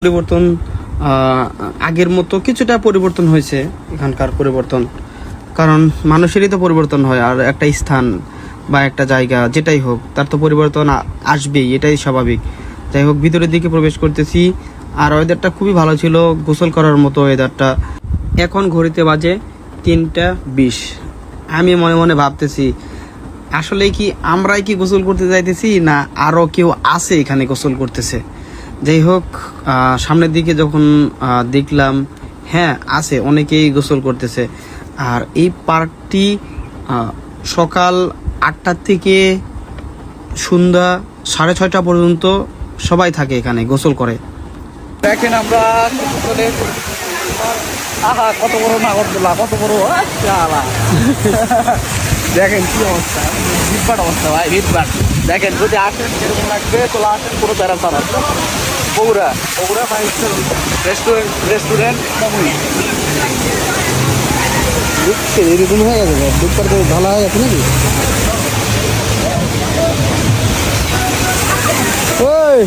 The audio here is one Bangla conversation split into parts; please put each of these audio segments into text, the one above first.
পরিবর্তন আগের মতো কিছুটা পরিবর্তন হয়েছে এখানকার পরিবর্তন, কারণ মানুষেরই তো পরিবর্তন হয়, আর একটা স্থান বা একটা জায়গা যেটাই হোক তার তো পরিবর্তন আসবেই, এটাই স্বাভাবিক। যাই হোক, ভিতরের দিকে প্রবেশ করতেছি, আর ওয়েদারটা খুবই ভালো ছিল, গোসল করার মতো ওয়েদারটা। এখন ঘড়িতে বাজে 3:20। আমি মনে মনে ভাবতেছি আসলে কি আমরাই কি গোসল করতে যাইতেছি না আরও কেউ আছে এখানে গোসল করতেছে। যাই হোক, সামনের দিকে যখন দেখলাম, হ্যাঁ আছে, অনেকেই গোসল করতেছে। আর এই পার্কটি সকাল 8টা থেকে সন্ধ্যা 6:30 পর্যন্ত সবাই থাকে এখানে, গোসল করে। দেখেন আমরা আহা কত বড় নাগরদোলা, কত বড় দেখেন কি অবস্থা, ভিড়ভাট অবস্থা ভাই, ভিড়ভাট। দেখেন যদি আসেন এরকম লাগবে, চলে আসেন পুরো প্যারা ছাড়া। বগুড়া বগুড়া 5 স্টার রেস্টুরেন্ট মমুই। এরকম হয়ে গেছে, দুধটার তো ভালো হয়ে গেছে নাকি? ওই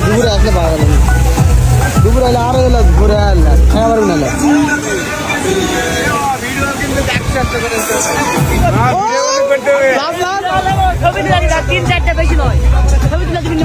দুপুরে আসলে পাওয়া গেল, দুপুরে এলে আরো এলো, ঘুরে আনলে খাবার নালে ছবি 3-4টা বেশি নয়, ছবি 3 দিন